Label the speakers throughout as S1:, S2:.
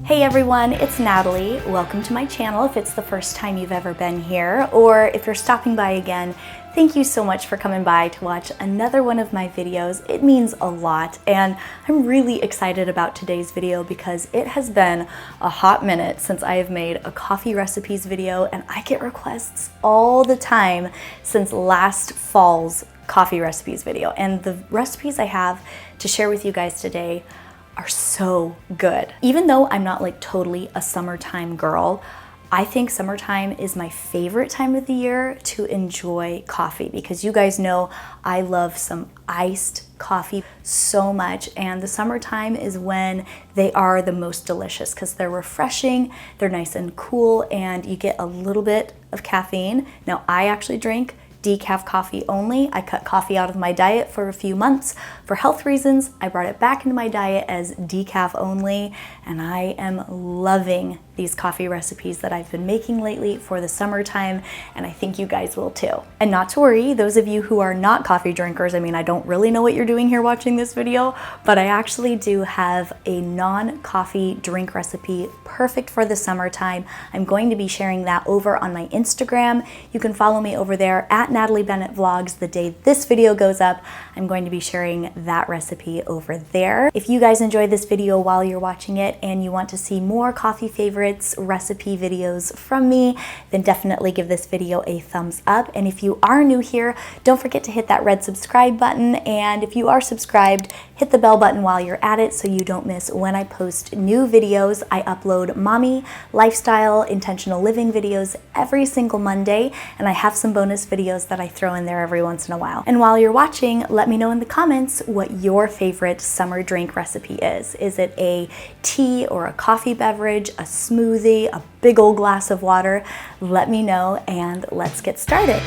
S1: Hey everyone, it's Natalie. Welcome to my channel if it's the first time you've ever been here, or if you're stopping by again, thank you so much for coming by to watch another one of my videos. It means a lot, and I'm really excited about today's video because it has been a hot minute since I have made a coffee recipes video, and I get requests all the time since last fall's coffee recipes video. And the recipes I have to share with you guys today are so good. Even though I'm not like totally a summertime girl, I think summertime is my favorite time of the year to enjoy coffee because you guys know I love some iced coffee so much, and the summertime is when they are the most delicious because they're refreshing, they're nice and cool, and you get a little bit of caffeine. Now I actually drink decaf coffee only. I cut coffee out of my diet for a few months for health reasons. I brought it back into my diet as decaf only, and I am loving these coffee recipes that I've been making lately for the summertime, and I think you guys will too. And not to worry, those of you who are not coffee drinkers, I mean, I don't really know what you're doing here watching this video, but I actually do have a non-coffee drink recipe perfect for the summertime. I'm going to be sharing that over on my Instagram. You can follow me over there at Natalie Bennett Vlogs. The day this video goes up, I'm going to be sharing that recipe over there. If you guys enjoy this video while you're watching it and you want to see more coffee favorites recipe videos from me, then definitely give this video a thumbs up. And if you are new here, don't forget to hit that red subscribe button. And if you are subscribed, hit the bell button while you're at it so you don't miss when I post new videos. I upload mommy, lifestyle, intentional living videos every single Monday, and I have some bonus videos that I throw in there every once in a while. And while you're watching, let me know in the comments what your favorite summer drink recipe is. Is it a tea or a coffee beverage, a smoothie, a big old glass of water? Let me know and let's get started.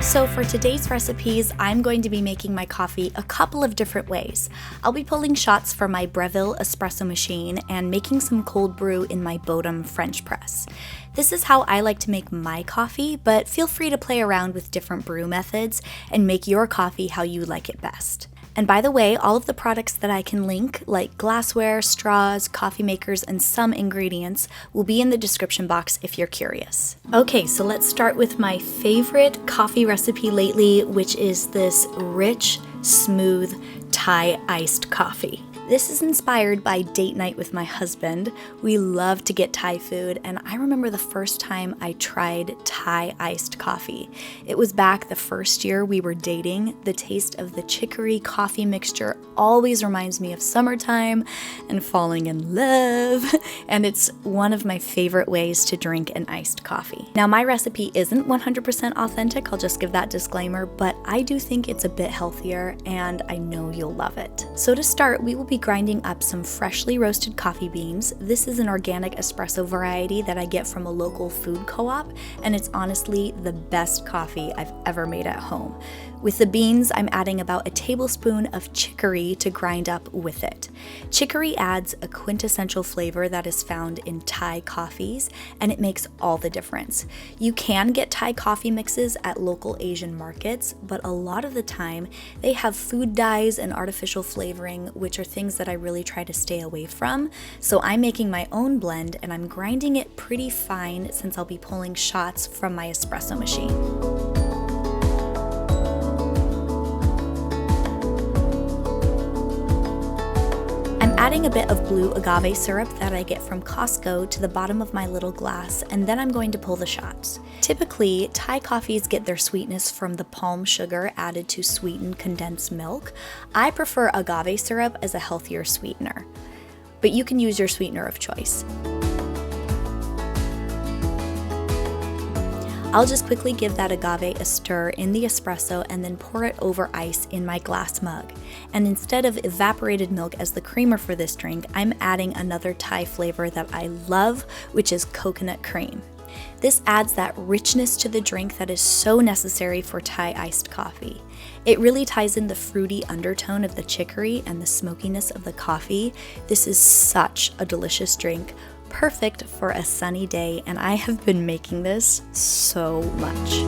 S1: So for today's recipes, I'm going to be making my coffee a couple of different ways. I'll be pulling shots from my Breville espresso machine and making some cold brew in my Bodum French press. This is how I like to make my coffee, but feel free to play around with different brew methods and make your coffee how you like it best. And by the way, all of the products that I can link, like glassware, straws, coffee makers, and some ingredients, will be in the description box if you're curious. Okay, so let's start with my favorite coffee recipe lately, which is this rich, smooth Thai iced coffee. This is inspired by date night with my husband. We love to get Thai food, and I remember the first time I tried Thai iced coffee. It was back the first year we were dating. The taste of the chicory coffee mixture always reminds me of summertime and falling in love, and it's one of my favorite ways to drink an iced coffee. Now, my recipe isn't 100% authentic, I'll just give that disclaimer, but I do think it's a bit healthier, and I know you'll love it. So to start, we will be grinding up some freshly roasted coffee beans. This is an organic espresso variety that I get from a local food co-op, and it's honestly the best coffee I've ever made at home. With the beans, I'm adding about a tablespoon of chicory to grind up with it. Chicory adds a quintessential flavor that is found in Thai coffees, and it makes all the difference. You can get Thai coffee mixes at local Asian markets, but a lot of the time they have food dyes and artificial flavoring, which are things that I really try to stay away from. So I'm making my own blend, and I'm grinding it pretty fine since I'll be pulling shots from my espresso machine. Adding a bit of blue agave syrup that I get from Costco to the bottom of my little glass, and then I'm going to pull the shots. Typically, Thai coffees get their sweetness from the palm sugar added to sweeten condensed milk. I prefer agave syrup as a healthier sweetener, but you can use your sweetener of choice. I'll just quickly give that agave a stir in the espresso and then pour it over ice in my glass mug. And instead of evaporated milk as the creamer for this drink, I'm adding another Thai flavor that I love, which is coconut cream. This adds that richness to the drink that is so necessary for Thai iced coffee. It really ties in the fruity undertone of the chicory and the smokiness of the coffee. This is such a delicious drink, perfect for a sunny day, and I have been making this so much.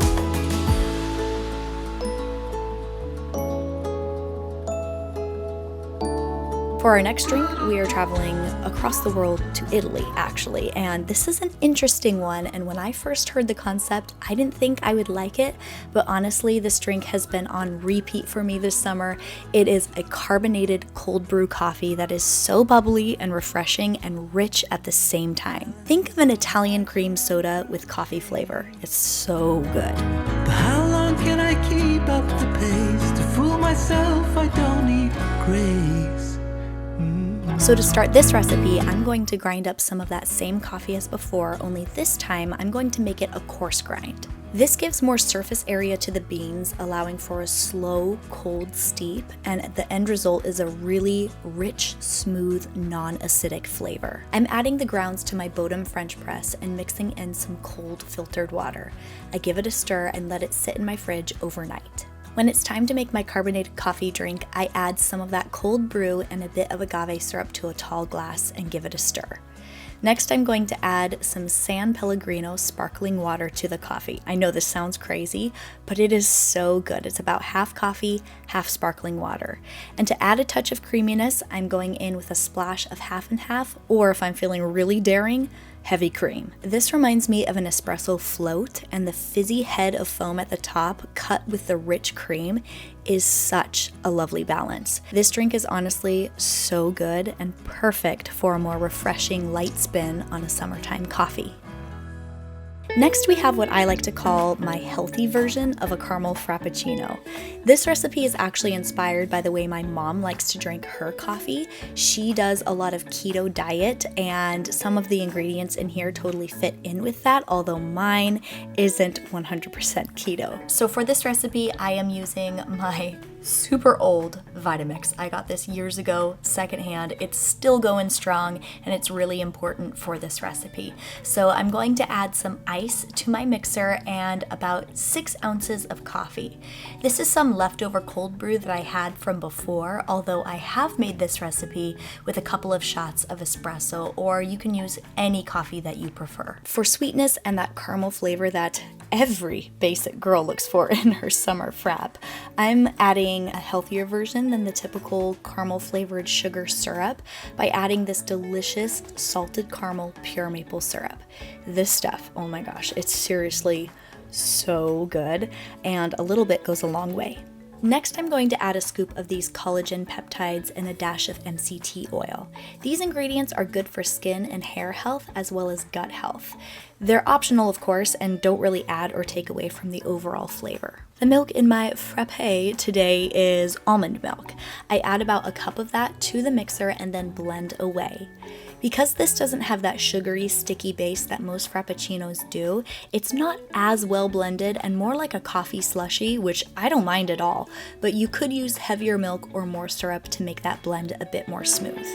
S1: For our next drink, we are traveling across the world to Italy, actually, and this is an interesting one, and when I first heard the concept, I didn't think I would like it, but honestly, this drink has been on repeat for me this summer. It is a carbonated cold brew coffee that is so bubbly and refreshing and rich at the same time. Think of an Italian cream soda with coffee flavor. It's so good.
S2: But how long can I keep up the pace? To fool myself, I don't need grace.
S1: So to start this recipe, I'm going to grind up some of that same coffee as before, only this time I'm going to make it a coarse grind. This gives more surface area to the beans, allowing for a slow, cold steep, and the end result is a really rich, smooth, non-acidic flavor. I'm adding the grounds to my Bodum French press and mixing in some cold filtered water. I give it a stir and let it sit in my fridge overnight. When it's time to make my carbonated coffee drink, I add some of that cold brew and a bit of agave syrup to a tall glass and give it a stir. Next, I'm going to add some San Pellegrino sparkling water to the coffee. I know this sounds crazy, but it is so good. It's about half coffee, half sparkling water. And to add a touch of creaminess, I'm going in with a splash of half and half, or if I'm feeling really daring, heavy cream. This reminds me of an espresso float, and the fizzy head of foam at the top cut with the rich cream is such a lovely balance. This drink is honestly so good and perfect for a more refreshing light spin on a summertime coffee. Next, we have what I like to call my healthy version of a caramel frappuccino. This recipe is actually inspired by the way my mom likes to drink her coffee. She does a lot of keto diet, and some of the ingredients in here totally fit in with that, although mine isn't 100% keto. So for this recipe, I am using my super old Vitamix. I got this years ago, secondhand. It's still going strong, and it's really important for this recipe. So I'm going to add some ice to my mixer and about 6 ounces of coffee. This is some leftover cold brew that I had from before, although I have made this recipe with a couple of shots of espresso, or you can use any coffee that you prefer. For sweetness and that caramel flavor that every basic girl looks for in her summer frap, I'm adding a healthier version than the typical caramel flavored sugar syrup by adding this delicious salted caramel pure maple syrup. This stuff, oh my gosh, it's seriously so good, and a little bit goes a long way. Next, I'm going to add a scoop of these collagen peptides and a dash of MCT oil. These ingredients are good for skin and hair health as well as gut health. They're optional, of course, and don't really add or take away from the overall flavor. The milk in my frappe today is almond milk. I add about a cup of that to the mixer and then blend away. Because this doesn't have that sugary, sticky base that most frappuccinos do, it's not as well blended and more like a coffee slushie, which I don't mind at all, but you could use heavier milk or more syrup to make that blend a bit more smooth.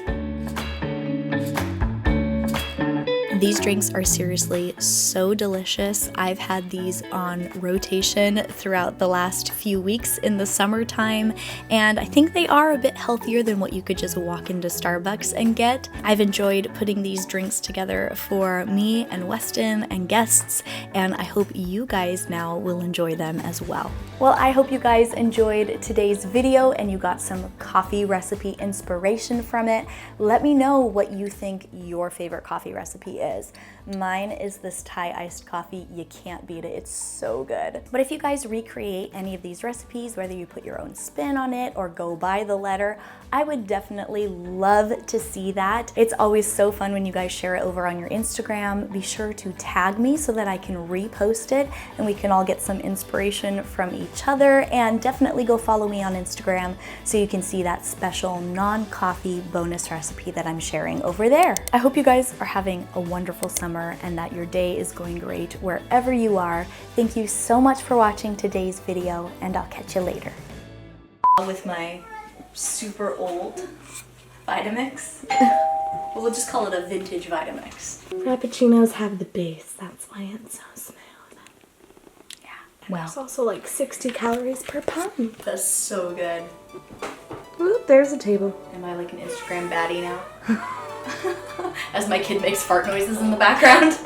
S1: These drinks are seriously so delicious. I've had these on rotation throughout the last few weeks in the summertime, and I think they are a bit healthier than what you could just walk into Starbucks and get. I've enjoyed putting these drinks together for me and Weston and guests, and I hope you guys now will enjoy them as well. Well, I hope you guys enjoyed today's video and you got some coffee recipe inspiration from it. Let me know what you think your favorite coffee recipe is. Mine is this Thai iced coffee. You can't beat it. It's so good. But if you guys recreate any of these recipes, whether you put your own spin on it or go by the letter, I would definitely love to see that. It's always so fun when you guys share it over on your Instagram. Be sure to tag me so that I can repost it and we can all get some inspiration from each other, and definitely go follow me on Instagram so you can see that special non-coffee bonus recipe that I'm sharing over there. I hope you guys are having a wonderful summer and that your day is going great wherever you are. Thank you so much for watching today's video, and I'll catch you later. With my super old Vitamix. We'll just call it a vintage Vitamix.
S3: Frappuccinos have the base, that's why it's so smooth.
S1: Yeah.
S3: Well, there's also like 60 calories per pound.
S1: That's so good.
S3: Oop, there's a table.
S1: Am I like an Instagram baddie now? As my kid makes fart noises in the background.